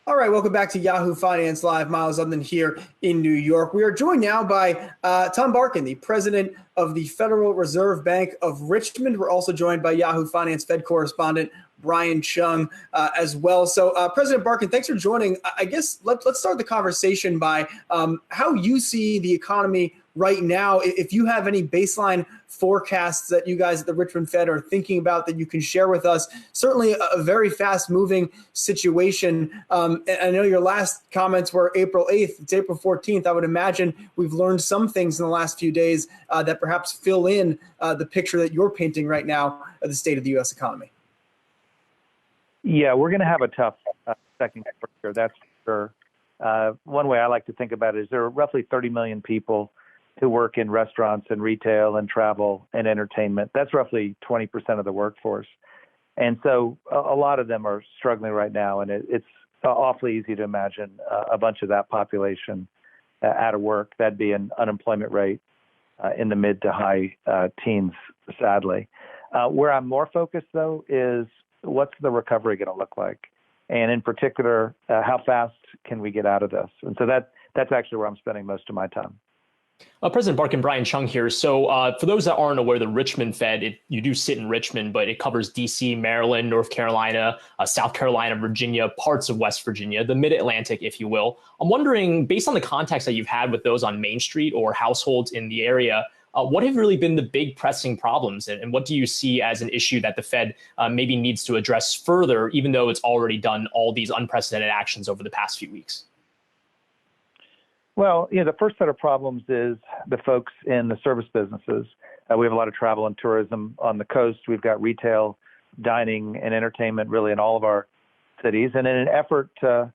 All right, welcome back to Yahoo Finance Live. Miles London here in New York. We are joined now by Tom Barkin, the president of the Federal Reserve Bank of Richmond. We're also joined by Yahoo Finance Fed correspondent Brian Chung as well. So, President Barkin, thanks for joining. I guess let's start the conversation by how you see the economy right now. If you have any baseline forecasts that you guys at the Richmond Fed are thinking about that you can share with us. Certainly a very fast-moving situation. And I know your last comments were April 8th. It's April 14th. I would imagine we've learned some things in the last few days that perhaps fill in the picture that you're painting right now of the state of the U.S. economy. Yeah, we're going to have a tough second quarter, that's for sure. One way I like to think about it is there are roughly 30 million people who work in restaurants and retail and travel and entertainment. That's roughly 20% of the workforce. And so a lot of them are struggling right now, and it's awfully easy to imagine a bunch of that population out of work. That'd be an unemployment rate in the mid to high teens, sadly. Where I'm more focused, though, is what's the recovery going to look like? And in particular, how fast can we get out of this? And so that's actually where I'm spending most of my time. President Barkin, Brian Chung here. So for those that aren't aware, the Richmond Fed, you do sit in Richmond, but it covers D.C., Maryland, North Carolina, South Carolina, Virginia, parts of West Virginia, the mid-Atlantic, if you will. I'm wondering, based on the contacts that you've had with those on Main Street or households in the area, what have really been the big pressing problems? And what do you see as an issue that the Fed maybe needs to address further, even though it's already done all these unprecedented actions over the past few weeks? Well, the first set of problems is the folks in the service businesses. We have a lot of travel and tourism on the coast. We've got retail, dining, and entertainment really in all of our cities. And in an effort to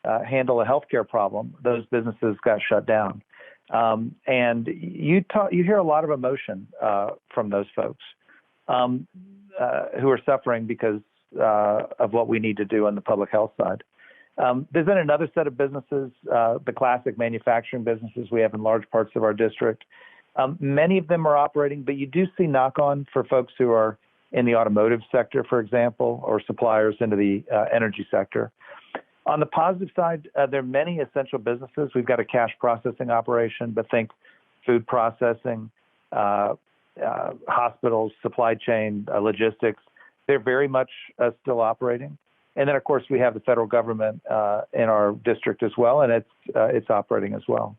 handle a healthcare problem, those businesses got shut down. And you hear a lot of emotion from those folks who are suffering because of what we need to do on the public health side. There's been another set of businesses, the classic manufacturing businesses we have in large parts of our district. Many of them are operating, but you do see knock-on for folks who are in the automotive sector, for example, or suppliers into the energy sector. On the positive side, there are many essential businesses. We've got a cash processing operation, but think food processing, hospitals, supply chain, logistics. They're very much still operating. And then, of course, we have the federal government in our district as well, and it's operating as well.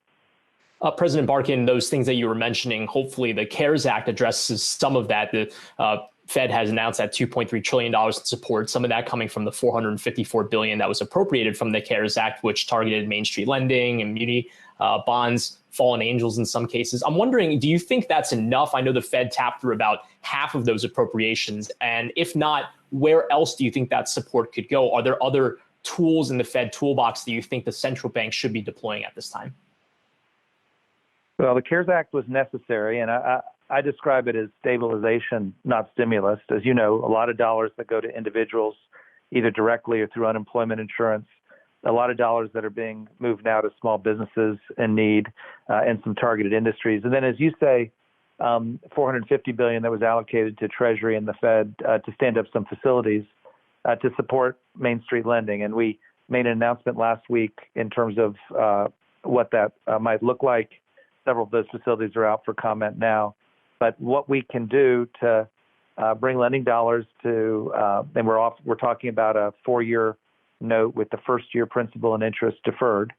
President Barkin, those things that you were mentioning, hopefully the CARES Act addresses some of that. The Fed has announced that $2.3 trillion in support, some of that coming from the $454 billion that was appropriated from the CARES Act, which targeted Main Street lending and muni bonds, fallen angels in some cases. I'm wondering, do you think that's enough? I know the Fed tapped through about half of those appropriations. And if not, where else do you think that support could go? Are there other tools in the Fed toolbox that you think the central bank should be deploying at this time? Well, the CARES Act was necessary, and I describe it as stabilization, not stimulus. As you know, a lot of dollars that go to individuals, either directly or through unemployment insurance, a lot of dollars that are being moved now to small businesses in need and some targeted industries. And then, as you say, $450 billion that was allocated to Treasury and the Fed to stand up some facilities to support Main Street lending. And we made an announcement last week in terms of what that might look like. Several of those facilities are out for comment now. But what we can do to bring lending dollars to, and we're talking about a 4-year note with the first-year principal and interest deferred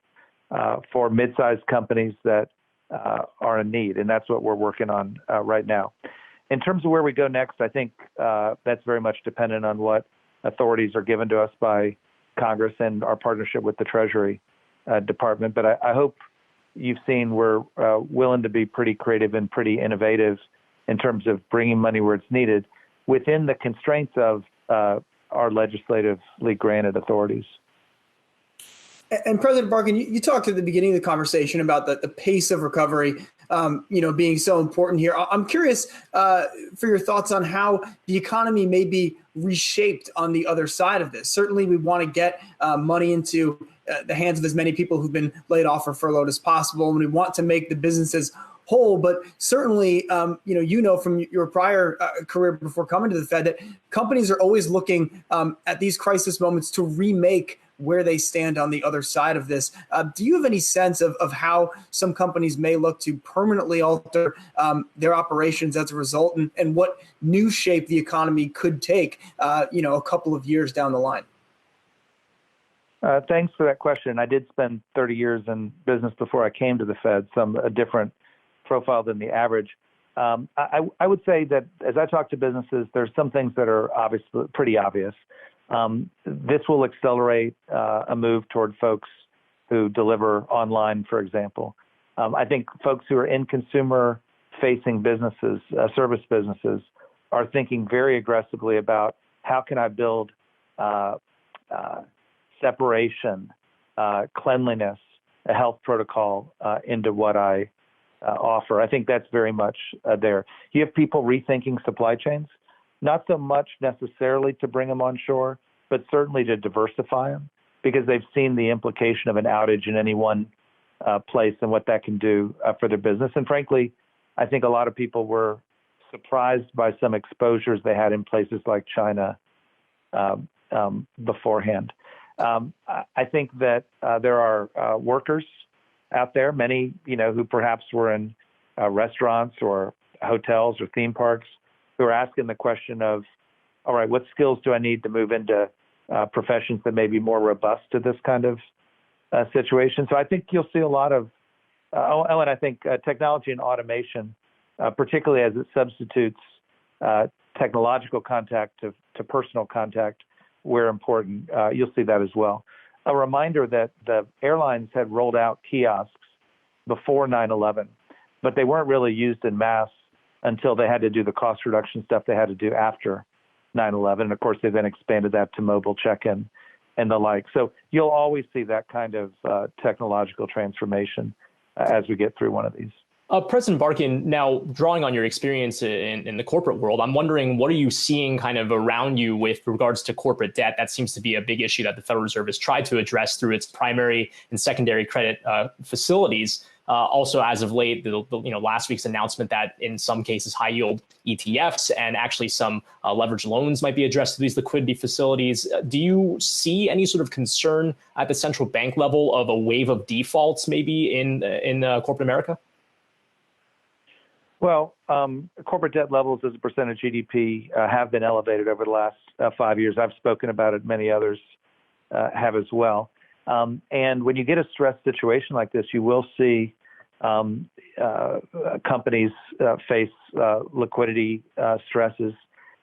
for mid-sized companies that are in need, and that's what we're working on right now. In terms of where we go next, I think that's very much dependent on what authorities are given to us by Congress and our partnership with the Treasury Department. But I hope you've seen we're willing to be pretty creative and pretty innovative in terms of bringing money where it's needed within the constraints of our legislatively granted authorities. And President Barkin, you talked at the beginning of the conversation about the pace of recovery, being so important here. I'm curious for your thoughts on how the economy may be reshaped on the other side of this. Certainly, we want to get money into the hands of as many people who've been laid off or furloughed as possible, and we want to make the businesses whole. But certainly, from your prior career before coming to the Fed, that companies are always looking at these crisis moments to remake where they stand on the other side of this. Do you have any sense of how some companies may look to permanently alter their operations as a result, and what new shape the economy could take, a couple of years down the line? Thanks for that question. I did spend 30 years in business before I came to the Fed, a different profile than the average. I would say that as I talk to businesses, there's some things that are obviously pretty obvious. This will accelerate a move toward folks who deliver online, for example. I think folks who are in consumer-facing businesses, service businesses, are thinking very aggressively about how can I build separation, cleanliness, a health protocol into what I offer. I think that's very much there. You have people rethinking supply chains, not so much necessarily to bring them onshore, but certainly to diversify them, because they've seen the implication of an outage in any one place and what that can do for their business. And frankly, I think a lot of people were surprised by some exposures they had in places like China beforehand. I think that there are workers out there, many, who perhaps were in restaurants or hotels or theme parks, who are asking the question of, all right, what skills do I need to move into professions that may be more robust to this kind of situation? So I think you'll see a lot of, and I think technology and automation, particularly as it substitutes technological contact to personal contact, where important, you'll see that as well. A reminder that the airlines had rolled out kiosks before 9/11, but they weren't really used in mass until they had to do the cost reduction stuff they had to do after 9/11. And of course, they then expanded that to mobile check-in and the like. So you'll always see that kind of technological transformation as we get through one of these. President Barkin, now drawing on your experience in the corporate world, I'm wondering, what are you seeing kind of around you with regards to corporate debt? That seems to be a big issue that the Federal Reserve has tried to address through its primary and secondary credit facilities. Also, as of late, last week's announcement that in some cases high yield ETFs and actually some leveraged loans might be addressed to these liquidity facilities. Do you see any sort of concern at the central bank level of a wave of defaults maybe in corporate America? Well, corporate debt levels as a percent of GDP have been elevated over the last 5 years. I've spoken about it. Many others have as well. And when you get a stress situation like this, you will see companies face liquidity stresses.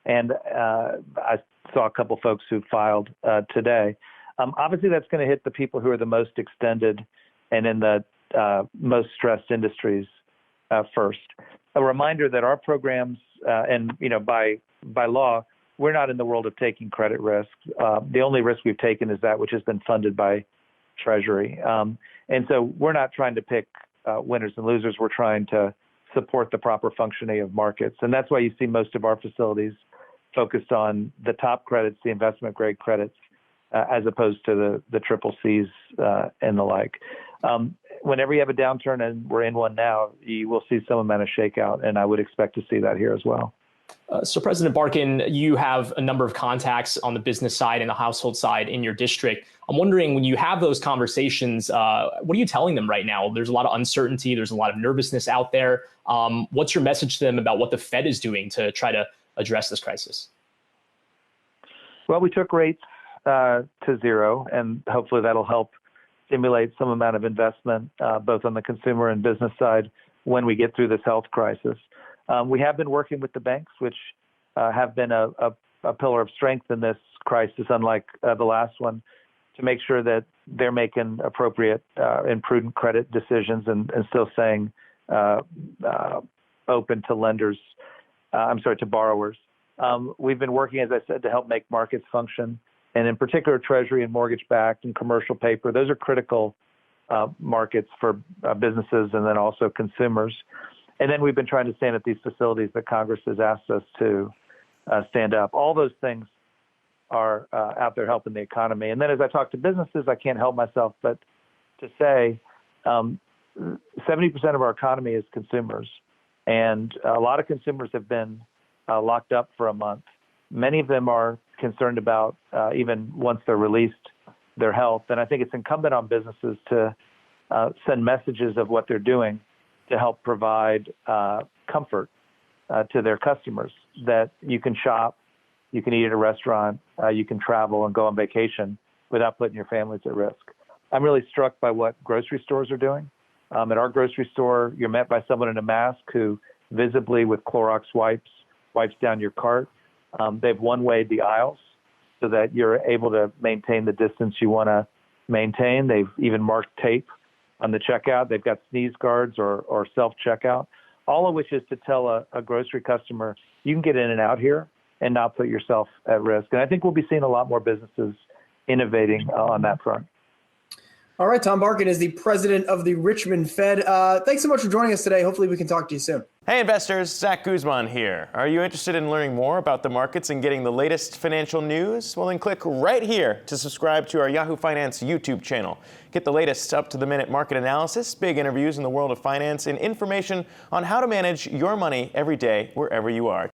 And I saw a couple folks who filed today. Obviously, that's going to hit the people who are the most extended and in the most stressed industries first. A reminder that our programs, and by law, we're not in the world of taking credit risk. The only risk we've taken is that which has been funded by Treasury. And so we're not trying to pick winners and losers. We're trying to support the proper functioning of markets. And that's why you see most of our facilities focused on the top credits, the investment grade credits, as opposed to the triple Cs and the like. Whenever you have a downturn, and we're in one now, you will see some amount of shakeout, and I would expect to see that here as well. So, President Barkin, you have a number of contacts on the business side and the household side in your district. I'm wondering, when you have those conversations, what are you telling them right now? There's a lot of uncertainty. There's a lot of nervousness out there. What's your message to them about what the Fed is doing to try to address this crisis? Well, we took rates to zero, and hopefully that'll help stimulate some amount of investment, both on the consumer and business side, when we get through this health crisis. We have been working with the banks, which have been a pillar of strength in this crisis, unlike the last one, to make sure that they're making appropriate and prudent credit decisions and still staying open to to borrowers. We've been working, as I said, to help make markets function. And in particular, Treasury and mortgage-backed and commercial paper, those are critical markets for businesses and then also consumers. And then we've been trying to stand at these facilities that Congress has asked us to stand up. All those things are out there helping the economy. And then as I talk to businesses, I can't help myself but to say 70% of our economy is consumers. And a lot of consumers have been locked up for a month. Many of them are concerned about, even once they're released, their health. And I think it's incumbent on businesses to send messages of what they're doing to help provide comfort to their customers, that you can shop, you can eat at a restaurant, you can travel and go on vacation without putting your families at risk. I'm really struck by what grocery stores are doing. At our grocery store, you're met by someone in a mask who visibly with Clorox wipes down your cart. They've one-wayed the aisles so that you're able to maintain the distance you want to maintain. They've even marked tape on the checkout. They've got sneeze guards or self-checkout, all of which is to tell a grocery customer, you can get in and out here and not put yourself at risk. And I think we'll be seeing a lot more businesses innovating on that front. All right, Tom Barkin is the president of the Richmond Fed. Thanks so much for joining us today. Hopefully we can talk to you soon. Hey investors, Zach Guzman here. Are you interested in learning more about the markets and getting the latest financial news? Well, then click right here to subscribe to our Yahoo Finance YouTube channel. Get the latest up-to-the-minute market analysis, big interviews in the world of finance, and information on how to manage your money every day wherever you are.